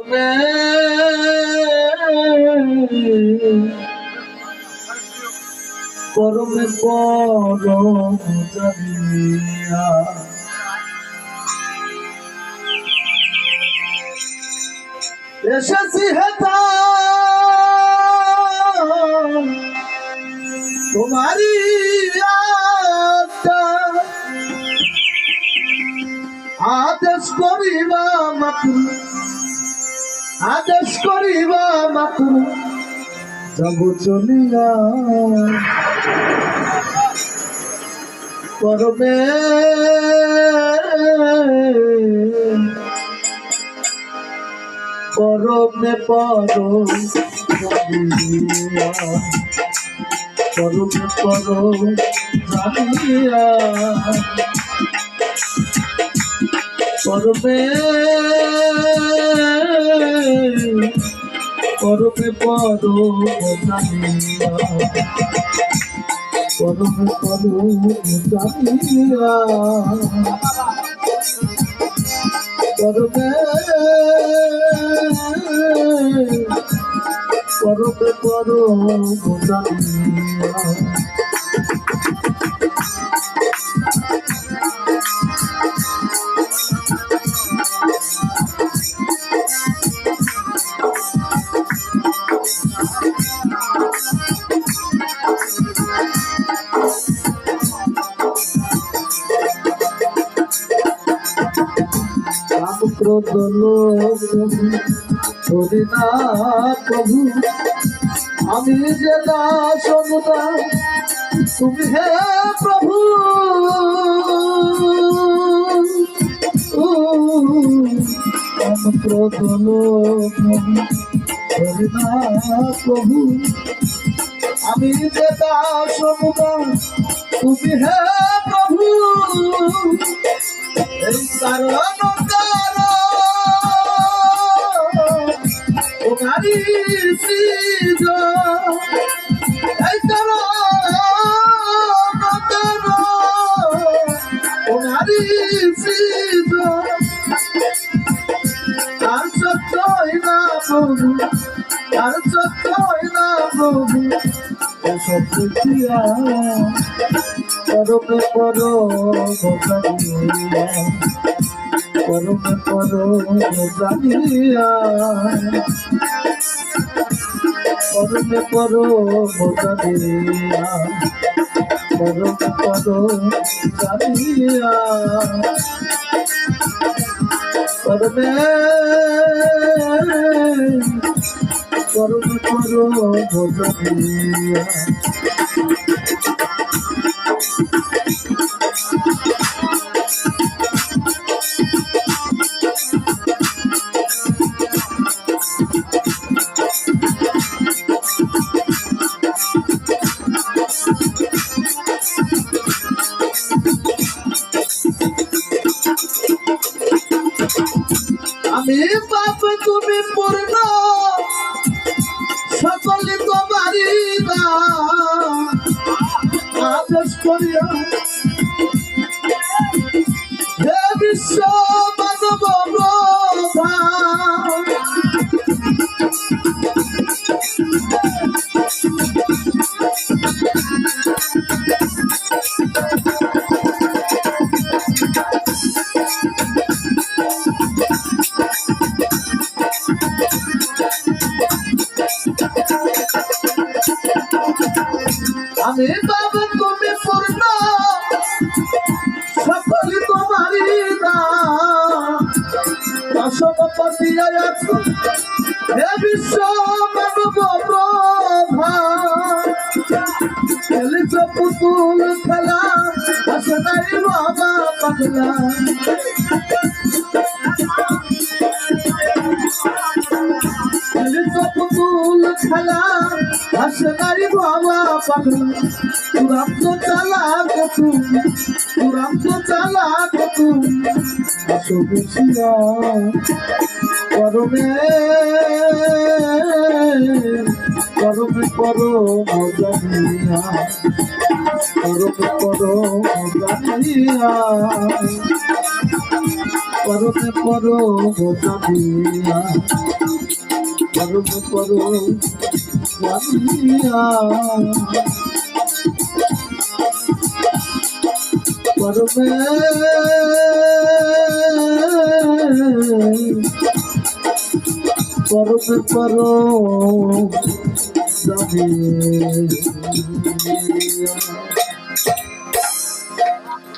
পরমে পরমে পরম জানিয়া এসেছি হেতা তোমারি আদেশ করিবা মাতু যাব চলিয়া পরমে পরমে পরম জানিয়া পরমে পরম জানিয়া পরমে পরমে পরম জানিয়া পরমে পরম জানিয়া পরমে পরমে পরম জানিয়া ক্রোধ লোভ ধরি না প্রভু আমি যে দাস অনুদান তুমি হে প্রভু ক্রোধ লোভ ধরি না প্রভু আমি যে দাস অনুদান তুমি হে প্রভু এই কারণ তোমারি সৃজন এই তোমারি সৃজন আর সত্যই না প্রভু আর সত্যই না প্রভু এসব দেখিয়া পরমে পরম জানিয়া পরমে পরম জানিয়া পরমে পরম জানিয়া পরমে পরম জানিয়া পরমে পরমে পরম জানিয়া আমি পাপ তুমি পূর্ণ সকলে তোমারি আদেশ করিয়া হে বিশ্ব মানব ব্রহ্মা আমি বাবা তুমি পূর্ণ সকলে তোমারি অসমপতি আছো হে বিশ্ব মানব প্রভা খেলিছ পুতুল খেলা আসে নাই বাবা পাগলা খেলিছ পুতুল খেলা আসে নাই বাবা পাগলা তুরাম তো চালাক তুমি আসো বসিয়া পরমে পরমে পরম জানিয়া পরমে পরম জানিয়া পরমে পরম জানিয়া পরমে পরম জানিয়া পরমে পরমে পরম জানিয়া